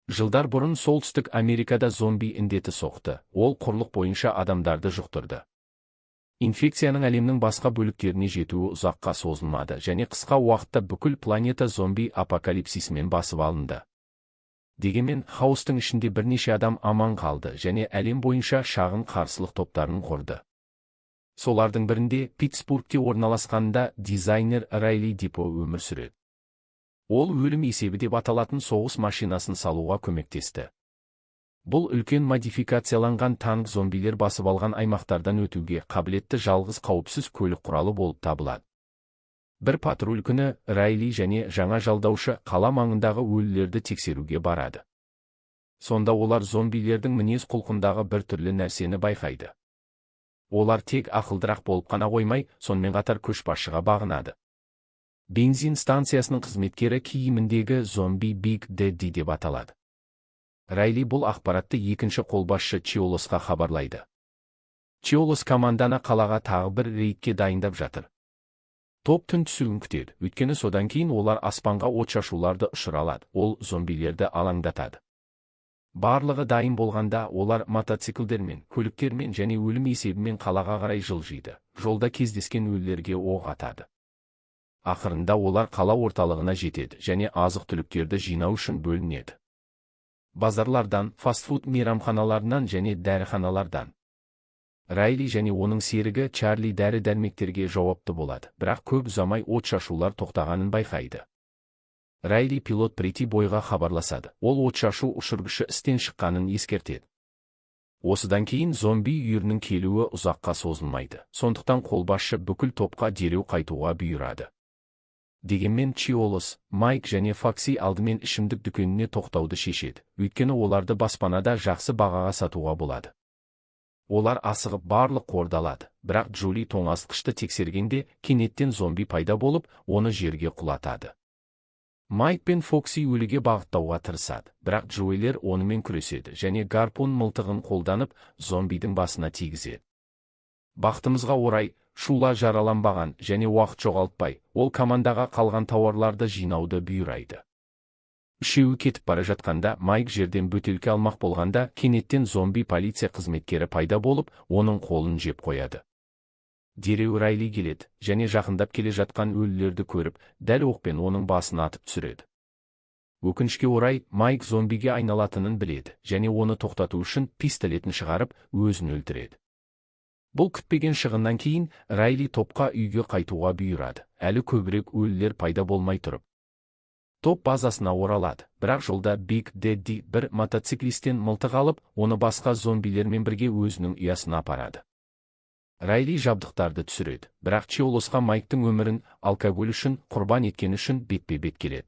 Жылдар бұрын Солтүстік Америкада зомби індеті соқты, ол құрлық бойынша адамдарды жұқтырды. Инфекцияның әлемнің басқа бөліктеріне жетуі ұзаққа созылмады және қысқа уақытта бүкіл планета зомби апокалипсисімен басып алынды. Дегенмен, хаостың ішінде бірнеше адам аман қалды және әлем бойынша шағын қарсылық топтарын құрды. Солардың бірінде Питтсбургте орналасқанда дизайнер Райли Дипо өмір сүреді. Ол өлім есебі деп аталатын соғыс машинасын салуға көмектесті. Бұл үлкен модификацияланған танк зомбилер басып алған аймақтардан өтуге қабілетті жалғыз қауіпсіз көлік құралы болып табылады. Бір патруль күні Райли және жаңа жалдаушы қала маңындағы өлілерді тексеруге барады. Сонда олар зомбилердің мінез құлқындағы бір түрлі нәрсені байқайды. Олар тек ақылдырақ болып қана қоймай, сонымен қатар көшбасшыға бағынады. Бензин станциясының қызметкері киіміндегі зомби Биг Дэдди деп аталады. Райли бұл ақпаратты екінші қолбасшы Чиолосқа хабарлайды. Чиолос команданы қалаға тағы бір рейдке дайындап жатыр. Топ түн түсуін күтеді, өйткені содан кейін олар аспанға отшашуларды ұшыра алады, ол зомбилерді алаңдатады. Барлығы дайын болғанда олар мотоциклдермен, көліктермен және өлім есебімен қалаға қарай жылжиды, жолда кездескен өлілерге оқ атады. Ақырында олар қала орталығына жетеді және азық-түліктерді жинау үшін бөлінеді. Базарлардан, фастфуд мейрамханаларынан және дәріханалардан. Райли және оның серігі Чарли дәрі-дәрмектерге жауапты болады, бірақ көп ұзамай отшашулар тоқтағанын байқайды. Райли пилот Прети бойға хабарласады, ол отшашу ұшырғышы істен шыққанын ескертеді. Осыдан кейін зомби үйірінің келуі ұзаққа созылмайды, сондықтан қолбасшы бүкіл топқа дереу қайтуға бұйырады. Дегенмен Чиолос, Майк және Фокси алдымен ішімдік дүкеніне тоқтауды шешеді, өйткені оларды баспанада жақсы бағаға сатуға болады. Олар асығып барлық қорды алады, бірақ Джули тоңазытқышты тексергенде кенеттен зомби пайда болып, оны жерге құлатады. Майк пен Фокси өліге бағыттауға тырысады, бірақ Джуэлер онымен күреседі және гарпун мылтығын қолданып зомбидің басына тигізеді. Бақытымызға орай, Шула жараланбаған және уақыт жоғалтпай, ол командаға қалған тауарларды жинауды бұйырайды. Үшеуі кетіп бара жатқанда, Майк жерден бөтелке алмақ болғанда, кенеттен зомби полиция қызметкері пайда болып, оның қолын жеп қояды. Дереу Райли келеді және жақындап келе жатқан өлілерді көріп, дәл оқпен оның басын атып түсіреді. Өкінішке орай, Майк зомбиге айналатынын біледі және оны тоқтату үшін пистолетін шығарып, өзін өлтіреді. Бұл күтпеген шығыннан кейін, Райли топқа үйге қайтуға бұйырады, әлі көбірек өлілер пайда болмай тұрып. Топ базасына оралады, бірақ жолда Биг Дэдди бір мотоциклистен мылтық алып, оны басқа зомбилермен бірге өзінің ұясына апарады. Райли жабдықтарды түсіреді, бірақ Чиолосқа Майктың өмірін алкоголь үшін құрбан еткен үшін бетпе-бет келеді.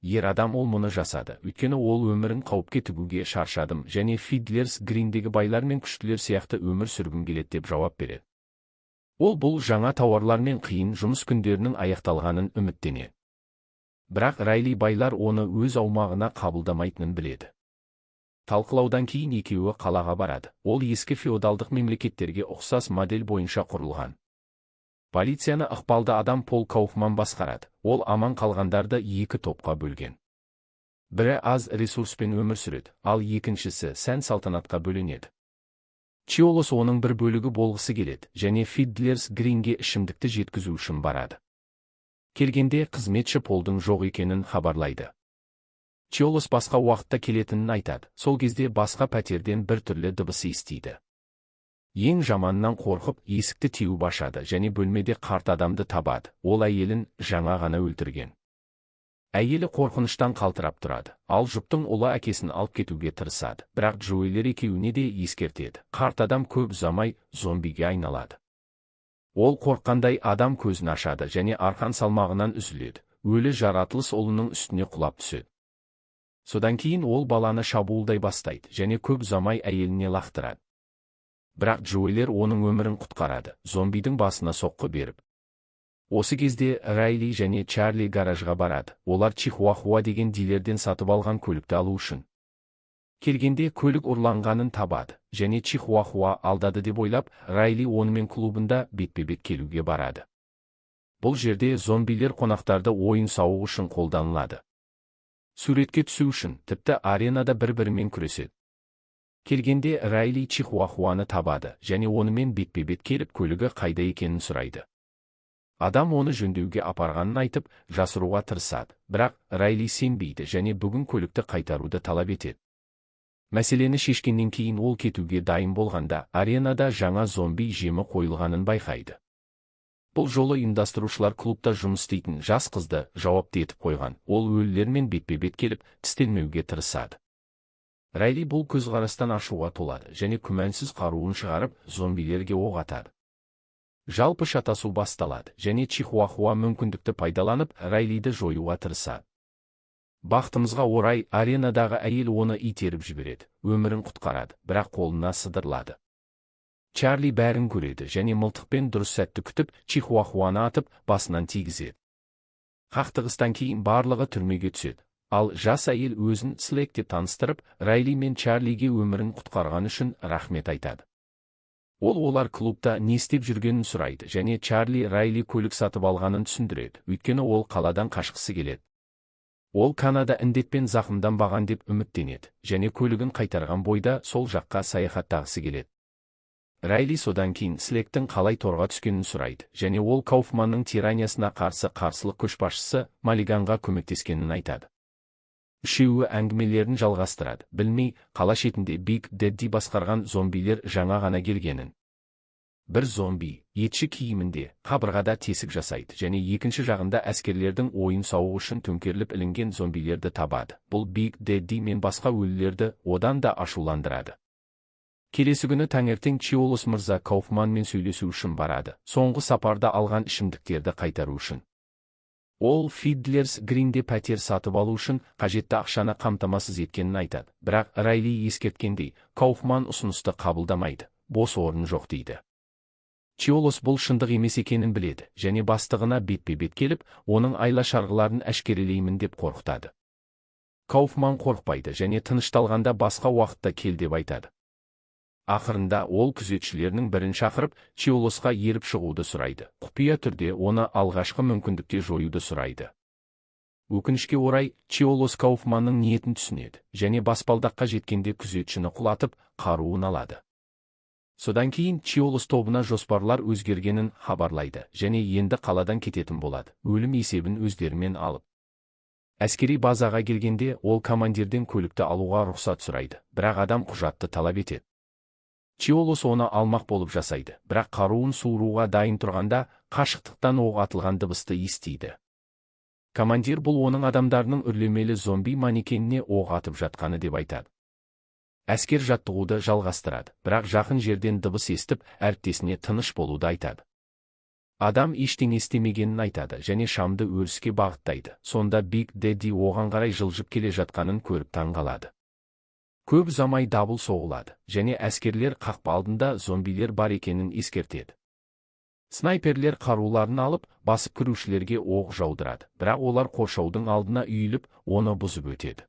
Ер адам ол мұны жасады, өйткені ол өмірін қауіпке тігуге шаршадым және Фидлерс Гриндегі байлар мен күштілер сияқты өмір сүргім келеді деп жауап береді. Ол бұл жаңа тауарлар мен қиын жұмыс күндерінің аяқталғанын үміттенеді. Бірақ Райли байлар оны өз аумағына қабылдамайтынын біледі. Талқылаудан кейін екеуі қалаға барады. Ол ескі феодалдық мемлекеттерге ұқсас модель бойынша құрылған. Полицияны ықпалды адам Пол Кауфман басқарады. Ол аман қалғандарды екі топқа бөлген. Бірі аз ресурспен өмір сүреді, ал екіншісі сән-салтанатқа бөленеді. Чиолос оның бір бөлігі болғысы келеді және Фидлерс Гринге ішімдікті жеткізу үшін барады. Келгенде қызметші Полдың жоқ екенін хабарлайды. Чиолос басқа уақытта келетінін айтады. Сол кезде басқа пәтерден бір түрлі дыбысы естиді. Ең жаманнан қорқып, есікті теуіп ашады және бөлмеде қарт адамды табады. Ол әйелін жаңа ғана өлтірген. Әйелі қорқыныштан қалтырап тұрады, ал жұптың ұлы әкесін алып кетуге тырысады, бірақ Джуэлер екеуіне де ескертеді. Қарт адам көп ұзамай зомбиге айналады. Ол қорыққандай адам көзін ашады және арқан салмағынан үзіледі. Өлі жаратылыс ұлының үстіне құлап түседі. Содан кейін ол баланы шабуылдай бастайды және көп ұзамай әйеліне лақтырады. Бірақ Джуэлер оның өмірін құтқарады, зомбидің басына соққы беріп. Осы кезде Райли және Чарли гаражға барады. Олар Чихуахуа деген дилерден сатып алған көлікті алу үшін. Келгенде көлік ұрланғанын табады және Чихуахуа алдады деп ойлап, Райли онымен клубында бетпе-бет келуге барады. Бұл жерде зомбилер қонақтарды ойын-сауық үшін қолданылады. Суретке түсу үшін тіпті аренада бір-бірімен күреседі. Келгенде Райли Чихуахуаны табады және онымен бетпе-бет келіп көлігі қайда екенін сұрайды. Адам оны жөндеуге апарғанын айтып, жасыруға тырысады, бірақ Райли сенбейді және бүгін көлікті қайтаруды талап етеді. Мәселені шешкеннен кейін ол кетуге дайын болғанда, аренада жаңа зомби жемі қойылғанын байқайды. Бұл жолы ұйымдастырушылар клубта жұмыс істейтін жас қызды жауапты етіп қойған. Ол өлілермен бетпе-бет келіп, тістелмеуге тырысады. Райли бұл көзқарастан ашуға толады және күмәнсіз қаруын шығарып, зомбилерге оқ атады. Жалпы шатасу басталады және Чихуахуа мүмкіндікті пайдаланып, Райлиді жоюға тырысады. Бақытымызға орай, аренадағы әйел оны итеріп жібереді, өмірін құтқарады, бірақ қолына сыдырылады. Чарли бәрін көреді және мылтықпен дұрыс сәтті күтіп, Чихуахуаны атып, басынан тигізеді. Қақтығыстан кейін барлығы түрмеге түседі. Ал жас әйел өзін Слекте таныстырып, Райли мен Чарлиге өмірін құтқарған үшін рахмет айтады. Олар клубта не істеп жүргенін сұрайды және Чарли Райли көлік сатып алғанын түсіндіреді, өйткені ол қаладан қашқысы келеді. Ол Канада індетпен зақымданбаған деп үміттенеді және көлігін қайтарған бойда сол жаққа саяхаттағысы келеді. Райли содан кейін Слектің қалай торға түскенін сұрайды және ол Кауфманның тираниясына қарсы қарсылық көшбасшысы Маллиганға көмектескенін айтады. Үшеуі әңгімелерін жалғастырады, білмей, қала шетінде Биг Дэдди басқарған зомбилер жаңа ғана келгенін. Бір зомби, етші киімінде, қабырғада тесік жасайды және екінші жағында әскерлердің ойын-сауық үшін төңкеріліп ілінген зомбилерді табады. Бұл Биг Дэдди мен басқа өлілерді одан да ашуландырады. Келесі күні таңертең Чиолос мырза Кауфманмен сөйлесу үшін барады, соңғы сапарда алған ішімдіктерді қайтару үшін. Ол Фидлерс Гринде пәтер сатып алу үшін қажетті ақшаны қамтамасыз еткенін айтады, бірақ Райли ескерткендей, Кауфман ұсынысты қабылдамайды, бос орын жоқ дейді. Чиолос бұл шындық емес екенін біледі және бастығына бетпе-бет келіп, оның айла-шарғыларын әшкерелеймін деп қорқытады. Кауфман қорықпайды және тынышталғанда басқа уақытта кел деп айтады. Ақырында ол күзетшілерінің бірін шақырып, Чиолосқа еріп шығуды сұрайды. Құпия түрде оны алғашқы мүмкіндікте жоюды сұрайды. Өкінішке орай, Чиолос Кауфманның ниетін түсінеді және баспалдаққа жеткенде күзетшіні құлатып, қаруын алады. Содан кейін Чиолос тобына жоспарлар өзгергенін хабарлайды және енді қаладан кететін болады, өлім есебін өздерімен алып. Әскери базаға келгенде ол командирден көлікті алуға рұқсат сұрайды, бірақ адам құжатты талап етеді. Чиолос оны алмақ болып жасайды, бірақ қаруын суыруға дайын тұрғанда, қашықтықтан оқ атылған дыбысты естиді. Командир бұл оның адамдарының үрлемелі зомби манекеніне оқ атып жатқаны деп айтады. Әскер жаттығуды жалғастырады, бірақ жақын жерден дыбыс естіп, әріптесіне тыныш болуды айтады. Адам ештеңе істемегенін айтады және шамды өріске бағыттайды. Сонда Биг Дэдди оған қарай жылжып келе жатқанын көріп таңғалады. Көп ұзамай дабыл соғылады және әскерлер қақпа алдында зомбилер бар екенін ескертеді. Снайперлер қаруларын алып, басып кірушілерге оқ жаудырады, бірақ олар қоршаудың алдына үйіліп, оны бұзып өтеді.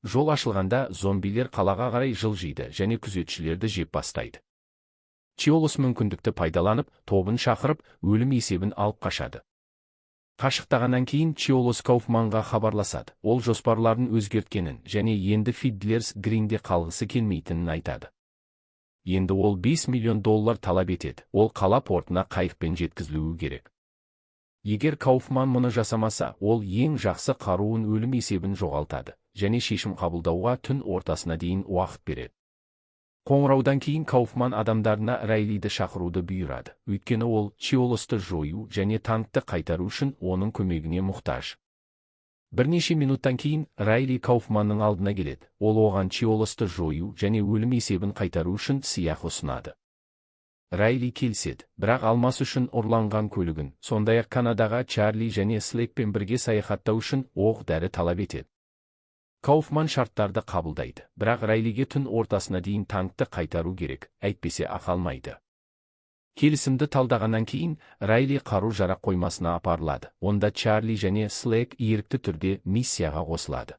Жол ашылғанда зомбилер қалаға қарай жылжиды және күзетшілерді жеп бастайды. Чиолос мүмкіндікті пайдаланып, тобын шақырып, өлім есебін алып қашады. Қашықтағаннан кейін Чиолос Кауфманға хабарласады, ол жоспарларын өзгерткенін және енді Фидлерс Гринде қалғысы келмейтінін айтады. Енді ол $5 миллион талап етеді, ол қала портына қайықпен жеткізілуі керек. Егер Кауфман мұны жасамаса, ол ең жақсы қаруын өлім есебін жоғалтады және шешім қабылдауға түн ортасына дейін уақыт береді. Қоңыраудан кейін Кауфман адамдарына Райлиді шақыруды бұйырады, өйткені ол Чиолосты жою және танкті қайтару үшін оның көмегіне мұқтаж. Бірнеше минуттан кейін Райли Кауфманның алдына келеді. Ол оған Чиолосты жою және өлім есебін қайтару үшін сыйақы ұсынады. Райли келіседі, бірақ алмас үшін ұрланған көлігін, сондай-ақ Канадаға Чарли және Слекпен бірге саяхаттау үшін оқ-дәрі талап етеді. Кауфман шарттарды қабылдайды, бірақ Райлиге түн ортасына дейін танкті қайтару керек, әйтпесе ақы алмайды. Келісімді талдағаннан кейін, Райли қару-жарақ қоймасына апарылады. Онда Чарли және Слек ерікті түрде миссияға қосылады.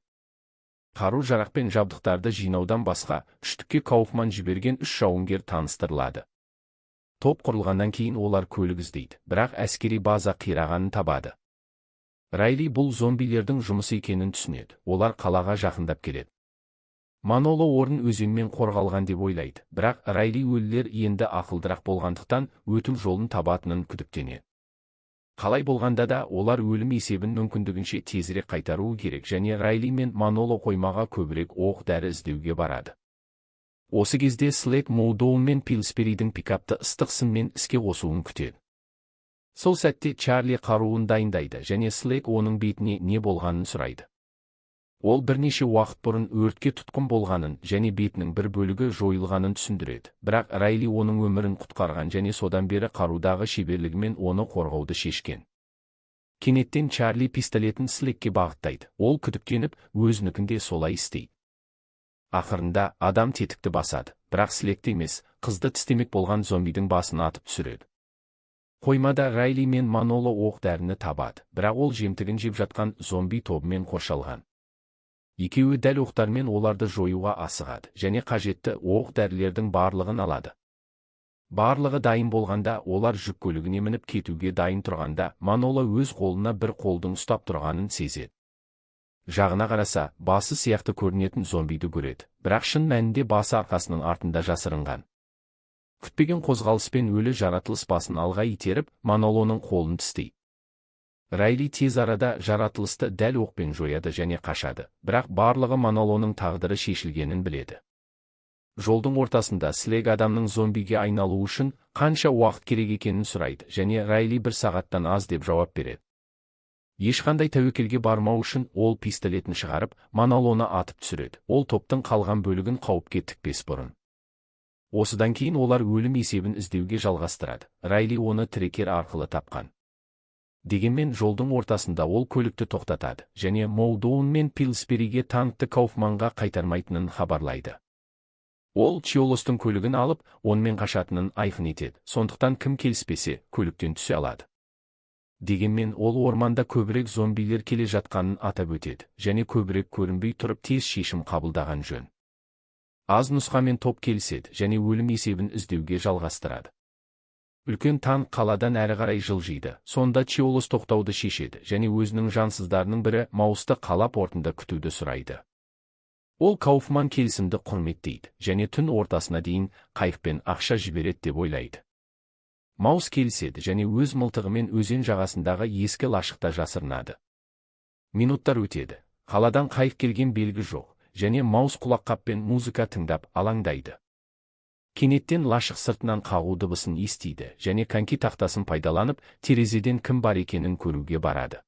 Қару-жарақ пен жабдықтарды жинаудан басқа, үштікке Кауфман жіберген 3 жауынгер таныстырылады. Топ құрылғаннан кейін олар көлік іздейді, бірақ әскери база қирағанын табады. Райли бұл зомбилердің жұмысы екенін түсінеді, олар қалаға жақындап келеді. Маноло орын өзенмен қорғалған деп ойлайды, бірақ Райли өлілер енді ақылдырақ болғандықтан өту жолын табатынын күдіктенеді. Қалай болғанда да олар өлім есебін мүмкіндігінше тезірек қайтаруы керек және Райли мен Маноло қоймаға көбірек оқ-дәрі іздеуге барады. Осы кезде Слейк Моудоун мен Пилсберидің пикапты ыстық сыммен іске қосуын күтеді. Сол сәтте Чарли қаруын дайындайды және Слейк оның бетіне не болғанын сұрайды. Ол бірнеше уақыт бұрын өртке тұтқын болғанын және бетінің бір бөлігі жойылғанын түсіндіреді, бірақ Райли оның өмірін құтқарған және содан бері қарудағы шеберлігімен оны қорғауды шешкен. Кенеттен Чарли пистолетін Слейкке бағыттайды, ол күдіктеніп, өзінікінде солай істейді. Ақырында адам тетікті басады, бірақ Слейкті емес, қызды тістемек болған зомбидің басын атып түсіреді. Қоймада Райли мен Маноло оқ-дәріні табады, бірақ ол жемтігін жеп жатқан зомби тобымен қоршалған. Екеуі дәл оқтармен оларды жоюға асығады және қажетті оқ-дәрілердің барлығын алады. Барлығы дайын болғанда, олар жүк көлігіне мініп кетуге дайын тұрғанда, Маноло өз қолына бір қолдың ұстап тұрғанын сезеді. Жағына қараса, басы сияқты көрінетін зомбиді көреді, бірақ шын мәнінде басы арқасының артында жасырынған. Күтпеген қозғалыспен өлі жаратылыс басын алға итеріп, Манолоның қолын тістейді. Райли тез арада жаратылысты дәл оқпен жояды және қашады, бірақ барлығы Манолоның тағдыры шешілгенін біледі. Жолдың ортасында Слейк адамның зомбиге айналуы үшін қанша уақыт керек екенін сұрайды және Райли 1 сағаттан аз деп жауап береді. Ешқандай тәуекелге бармау үшін ол пистолетін шығарып, Манолоны атып түсіреді. Ол топтың қалған бөлігін қауіпке тікпес бұрын. Осыдан кейін олар өлім есебін іздеуге жалғастырады. Райли оны трекер арқылы тапқан. Дегенмен жолдың ортасында ол көлікті тоқтатады және Моудоун мен Пилсбериге танкты Кауфманға қайтармайтынын хабарлайды. Ол Чиолостың көлігін алып, онымен қашатынын айқын етеді, сондықтан кім келіспесе, көліктен түсе алады. Дегенмен ол орманда көбірек зомбилер келе жатқанын атап өтеді және көбірек көрінбей тұрып тез шешім қабылдаған жөн. Аз нұсқамен топ келіседі және өлім есебін іздеуге жалғастырады. Үлкен танк қаладан әрі қарай жылжиды, сонда Чиолос тоқтауды шешеді және өзінің жансыздарының бірі Маусты қала портында күтуді сұрайды. Ол Кауфман келісімді құрметтейді және түн ортасына дейін қайықпен ақша жібереді деп ойлайды. Маус келіседі және өз мылтығымен өзен жағасындағы ескі лашықта жасырынады. Минуттар өтеді, қаладан қайық келген белгі жоқ және Маус құлаққаппен музыка тыңдап алаңдайды. Кенеттен лашық сыртынан қағу дыбысын естиді және коньки тақтасын пайдаланып, терезеден кім бар екенін көруге барады.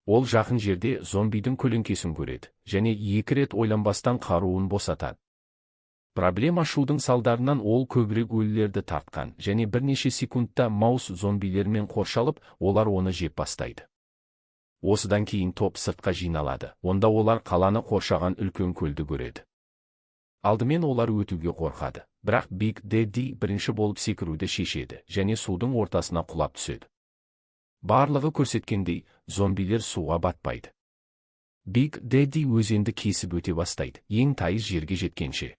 Ол жақын жерде зомбидің көлеңкесін көреді және 2 рет ойланбастан қаруын босатады. Проблема ашудың салдарынан ол көбірек өлілерді тартқан және бірнеше секундта Маус зомбилермен қоршалып, олар оны жеп бастайды. Осыдан кейін топ сыртқа жиналады, онда олар қаланы қоршаған үлкен көлді көреді. Алдымен олар өтуге қорқады, бірақ Биг Дэдди бірінші болып секіруді шешеді және судың ортасына құлап түседі. Барлығы көрсеткендей, зомбилер суға батпайды. Биг Дэдди өзенді кесіп өте бастайды, ең тайыз жерге жеткенше.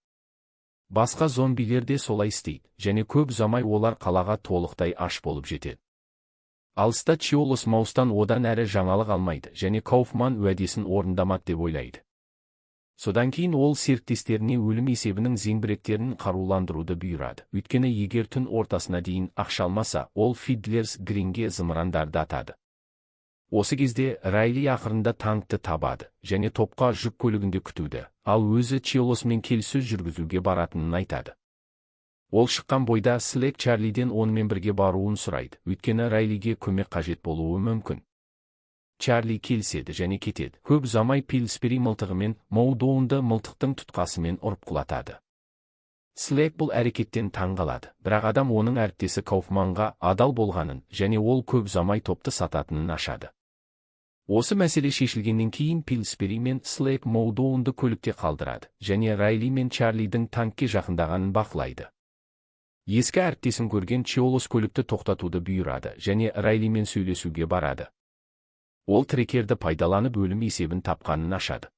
Басқа зомбилер де солай істейді және көп ұзамай олар қалаға толықтай аш болып жетеді. Алыста Чиолос Маустан одан әрі жаңалық алмайды және Кауфман уәдесін орындамады деп ойлайды. Содан кейін ол серіктестеріне өлім есебінің зеңбіректерін қаруландыруды бұйырады. Өйткені егер түн ортасына дейін ақша алмаса, ол Фидлерс Гринге зымырандарды атады. Осы кезде Райли ақырында танкты табады және топқа жүк көлігінде күтуді, ал өзі Чиолосмен келіссөз жүргізуге баратынын айтады. Ол шыққан бойда Слейк Чарлиден онымен бірге баруын сұрайды, өйткені Райлиге көмек қажет болуы мүмкін. Чарли келіседі және кетеді. Көп ұзамай Пилсбери мылтығымен Моудоунды мылтықтың тұтқасымен ұрып құлатады. Слейк бұл әрекеттен таңғалады, бірақ адам оның әріптесі Кауфманға адал болғанын және ол көп ұзамай топты сататынын ашады. Осы мәселе шешілгеннен кейін Пилсбери мен Слейк Моудоунды көлікте қалдырады және Райли мен Чарлидің танкке жақындағанын бақылайды. Ескі әріптесін көрген Чиолос көлікті тоқтатуды бұйырады және Райлимен сөйлесуге барады. Ол трекерді пайдаланып өлім есебін тапқанын ашады.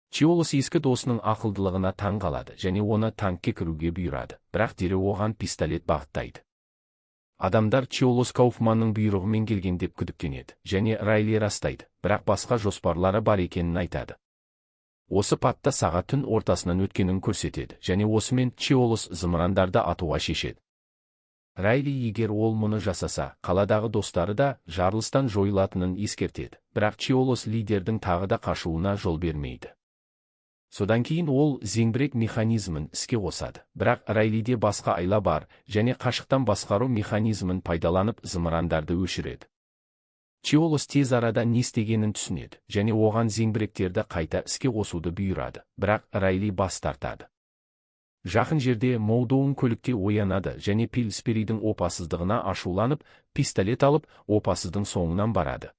Чиолос ескі досының ақылдылығына таңғалады және оны танкке кіруге бұйырады, бірақ дереу оған пистолет бағыттайды. Адамдар Чиолос Кауфманның бұйрығымен келген деп күдіктенеді, және Райли растайды, бірақ басқа жоспарлары бар екенін айтады. Осы патта сағат түн ортасынан өткенін көрсетеді, және осымен Чиолос зымырандарды атуға шешеді. Райли егер ол мұны жасаса, қаладағы достары да жарылыстан жойылатынын ескертеді, бірақ Чиолос лидердің тағы да қашуына жол бермейді. Содан кейін ол зеңбірек механизмін іске қосады, бірақ Райлиде басқа айла бар, және қашықтан басқару механизмін пайдаланып зымырандарды өшіреді. Чиолос тез арада не істегенін түсінеді, және оған зеңбіректерді қайта іске қосуды бұйырады, бірақ Райли бас тартады. Жақын жерде Молдоун көлікте оянады және Пилсберидің опасыздығына ашуланып, пистолет алып, опасыздың соңынан барады.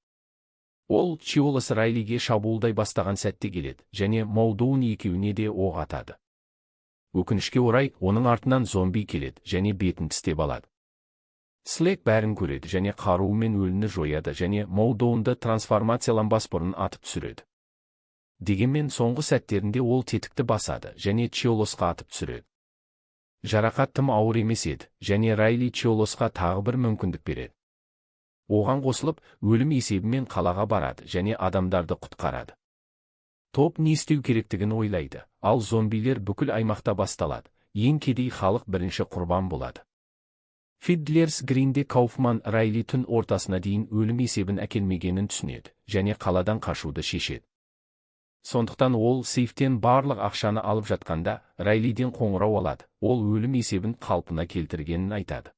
Ол Чиолос Райлиге шабуылдай бастаған сәтте келеді, және Молдоун екеуіне де оқ атады. Өкінішке орай, оның артынан зомби келеді және бетін тістеп алады. Слек бәрін көреді және қаруымен өліні жояды және Молдоунды трансформацияланбас бұрын атып түсіреді. Дегенмен соңғы сәттерінде ол тетікті басады және Чиолосқа атып түсіреді. Жарақат тым ауыр емес еді, және Райли Чиолосқа тағы бір мүмкіндік береді. Оған қосылып, өлім есебімен қалаға барады және адамдарды құтқарады. Топ не істеу керектігін ойлайды, ал зомбилер бүкіл аймақта басталады, ең кедей халық бірінші құрбан болады. Фидлерс Гринде Кауфман Райли түн ортасына дейін өлім есебін әкелмегенін түсінеді, және қаладан қашуды шешеді. Сондықтан ол сейфтен барлық ақшаны алып жатқанда, Райлиден қоңырау алады, ол өлім есебін қалпына келтіргенін айтады.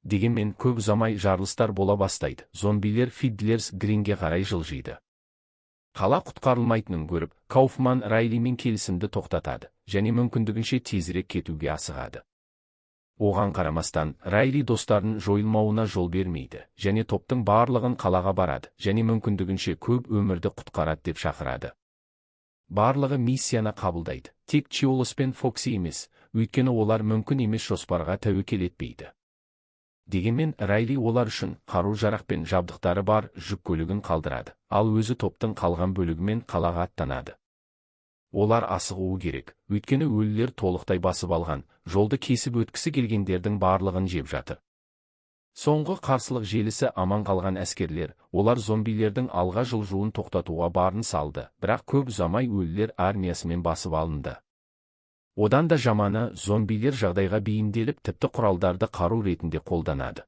Дегенмен көп ұзамай жарылыстар бола бастайды, зомбилер Фидлерс Гринге қарай жылжиды. Қала құтқарылмайтынын көріп, Кауфман Райлимен келісімді тоқтатады, және мүмкіндігінше тезірек кетуге асығады. Оған қарамастан, Райли достарын жойылмауына жол бермейді, және топтың барлығын қалаға барады, және мүмкіндігінше көп өмірді құтқарады деп шақырады. Барлығы миссияны қабылдайды, тек Чиолос пен Фокси емес, өйткені олар мүмкін емес жоспарға тәуекел етпейді. Дегенмен Райли олар үшін қару-жарақ пен жабдықтары бар жүк көлігін қалдырады, ал өзі топтың қалған бөлігімен қалаға аттанады. Олар асығуы керек, өйткені өлілер толықтай басып алған, жолды кесіп өткісі келгендердің барлығын жеп жатыр. Соңғы қарсылық желісі аман қалған әскерлер, олар зомбилердің алға жылжуын тоқтатуға барын салды, бірақ көп ұзамай өлілер армиясымен басып алынды. Одан да жаманы, зомбилер жағдайға бейімделіп, тіпті құралдарды қару ретінде қолданады.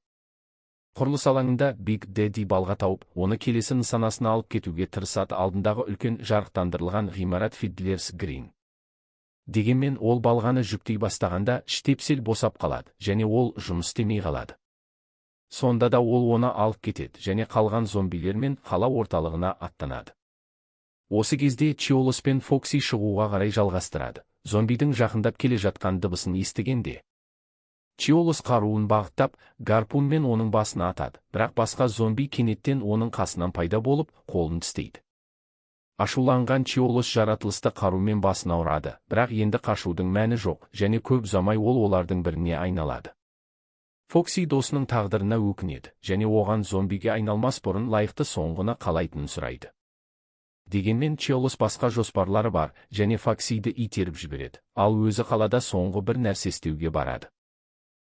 Құрылыс алаңында Биг Дэдди балға тауып, оны келесі нысанасына алып кетуге тырысады, алдындағы үлкен жарықтандырылған ғимарат Фидлерс Грин. Дегенмен ол балғаны жүктей бастағанда штепсель босап қалады, және ол жұмыс істемей қалады. Сонда да ол оны алып кетеді, және қалған зомбилермен қала орталығына аттанады. Осы кезде Чиолос пен Фокси шығуға қарай жалғастырады. Зомбидің жақындап келе жатқан дыбысын естігенде, Чиолос қаруын бағыттап, гарпунмен оның басына атады, бірақ басқа зомби кенеттен оның қасынан пайда болып, қолын тістейді. Ашуланған Чиолос жаратылысты қарумен басына ұрады, бірақ енді қашудың мәні жоқ, және көп ұзамай ол олардың біріне айналады. Фокси досының тағдырына өкінеді, және оған зомбиге айналмас бұрын лайықты соңғыны қалайтынын сұрайды. Дегенмен Чиолос басқа жоспарлары бар, және Фоксиді итеріп жібереді, ал өзі қалада соңғы бір нәрсе істеуге барады.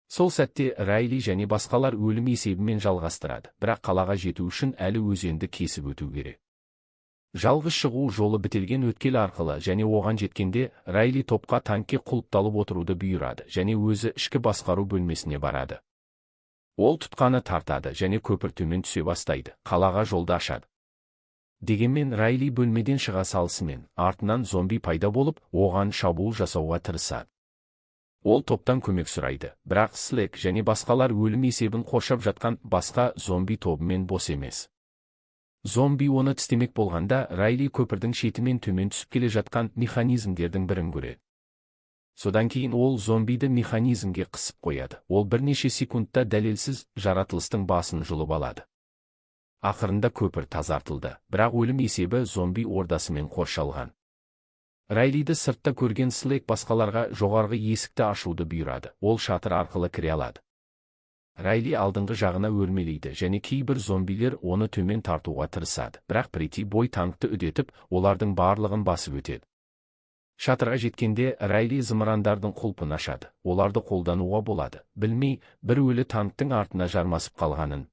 Сол сәтте Райли және басқалар өлім есебімен жалғастырады, бірақ қалаға жету үшін әлі өзенді кесіп өту керек. Жалғыз шығу жолы бітелген өткел арқылы, және оған жеткенде Райли топқа танкке құлыпталып отыруды бұйырады, және өзі ішкі басқару бөлмесіне барады. Ол тұтқаны тартады және көпір төмен түсе бастайды, қалаға жолды ашады. Дегенмен Райли бөлмеден шыға салысымен, артынан зомби пайда болып, оған шабуыл жасауға тырысады. Ол топтан көмек сұрайды, бірақ Слек және басқалар өлім есебін қоршап жатқан басқа зомби тобымен бос емес. Зомби оны тістемек болғанда, Райли көпірдің шетімен төмен түсіп келе жатқан механизмдердің бірін көреді. Содан кейін ол зомбиді механизмге қысып қояды. Ол бірнеше секундта дәлелсіз жаратылыстың басын жұлып алады. Ақырында көпір тазартылды, бірақ өлім есебі зомби ордасымен қоршалған. Райлиді сыртта көрген Слек басқаларға жоғарғы есікті ашуды бұйырады, ол шатыр арқылы кіре алады. Райли алдыңғы жағына өрмелейді, және кейбір зомбилер оны төмен тартуға тырысады, бірақ Прети бой танкты үдетіп, олардың барлығын басып өтеді. Шатырға жеткенде Райли зымырандардың құлпын ашады. Оларды қолдануға болады. Білмей, бір өлі танктың артына жармасып қалғанын.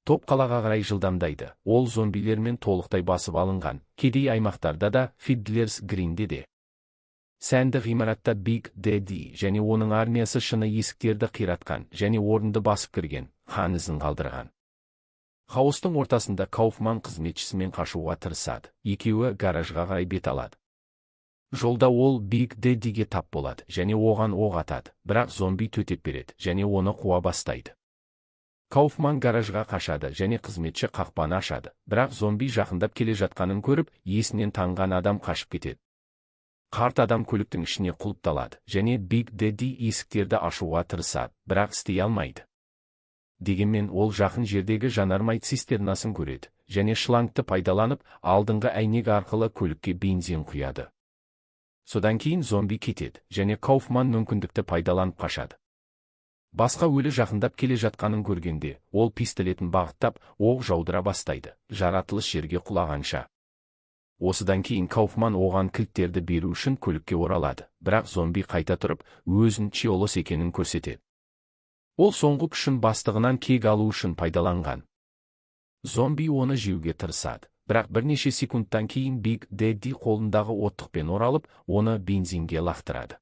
Топ қалаға қарай жылдамдайды. Ол зомбилермен толықтай басып алынған. Кедей аймақтарда да, Фидлерс Гринде де. Сәнді ғимаратта Биг Дэдди және оның армиясы шыны есіктерді қиратқан және орынды басып кірген, қан ізін қалдырған. Хаостың ортасында Кауфман қызметшісімен қашуға тырысады. Екеуі гаражға қарай бет алады. Жолда ол Биг Дэддиге тап болады және оған оқ атады, бірақ зомби төтеп береді және оны қуа бастайды. Кауфман гаражға қашады және қызметші қақпаны ашады, бірақ зомби жақындап келе жатқанын көріп, есінен танған адам қашып кетеді. Қарт адам көліктің ішіне құлыпталады және Биг Дэдди есіктерді ашуға тырысады, бірақ істей алмайды. Дегенмен ол жақын жердегі жанармай цистернасын көреді және шлангты пайдаланып, алдыңғы әйнек арқылы көлікке бензин құяды. Содан кейін зомби кетеді және Кауфман мүмкіндікті пайдаланып қашады. Басқа өлі жақындап келе жатқанын көргенде, ол пистолетін бағыттап, оқ жаудыра бастайды, жаратылыс жерге құлағанша. Осыдан кейін Кауфман оған кілттерді беру үшін көлікке оралады, бірақ зомби қайта тұрып, өзін Чиолос екенін көрсетеді. Ол соңғы күшін бастығынан кек алу үшін пайдаланған. Зомби оны жеуге тырысады, бірақ бірнеше секундтан кейін Биг Дэдди қолындағы оттықпен оралып, оны бензинге лақтырады.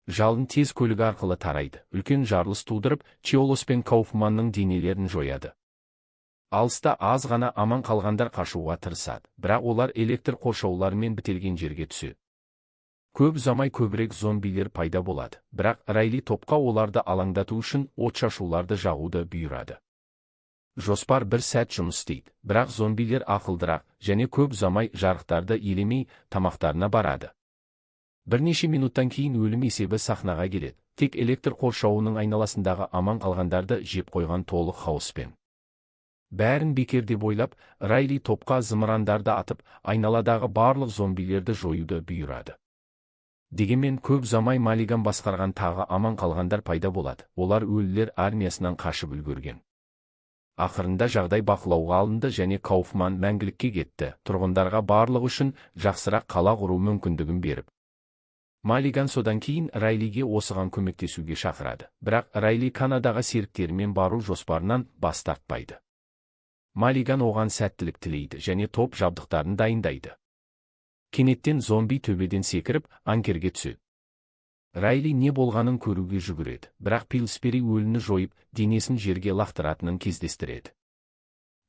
Жалын тез көлік арқылы тарайды, үлкен жарылыс тудырып, Чиолос пен Кауфманның денелерін жояды. Алыста аз ғана аман қалғандар қашуға тырысады, бірақ олар электр қоршауларымен бітелген жерге түседі. Көп ұзамай көбірек зомбилер пайда болады, бірақ Райли топқа оларды алаңдату үшін отшашуларды жағуды бұйырады. Жоспар бір сәт жұмыс істейді, бірақ зомбилер ақылдырақ және көп ұзамай жарықтарды елемей тамақтарына барады. Бірнеше минуттан кейін өлім есебі сахнаға келеді, тек электр қоршауының айналасындағы аман қалғандарды жеп қойған толық хаоспен. Бәрін бекер деп ойлап, Райли топқа зымырандарды атып, айналадағы барлық зомбилерді жоюды бұйырады. Дегенмен көп ұзамай Маллиган басқарған тағы аман қалғандар пайда болады, олар өлілер армиясынан қашып үлгерген. Ақырында жағдай бақылауға алынды және Кауфман мәңгілікке кетті, тұрғындарға барлық үшін жақсырақ қала құру мүмкіндігін беріп. Маллиган содан кейін Райлиге осыған көмектесуге шақырады, бірақ Райли Канадаға серіктерімен бару жоспарынан бас тартпайды. Маллиган оған сәттілік тілейді және топ жабдықтарын дайындайды. Кенеттен зомби төбеден секіріп, анкерге түседі. Райли не болғанын көруге жүгіреді, бірақ Пилсбери өліні жойып, денесін жерге лақтыратынын кездестіреді.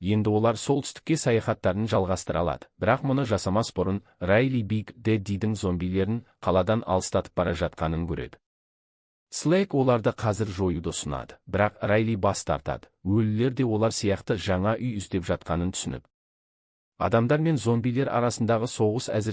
Енді олар солтүстікке саяхаттарын жалғастыра алады, бірақ мұны жасамас бұрын Райли Биг Дэддидің зомбилерін қаладан алыстатып бара жатқанын көреді. Слейк оларды қазір жоюды ұсынады, бірақ Райли бас тартады, өлілер де олар сияқты жаңа үй іздеп жатқанын түсініп. Адамдар мен зомбилер арасындағы соғыс әзір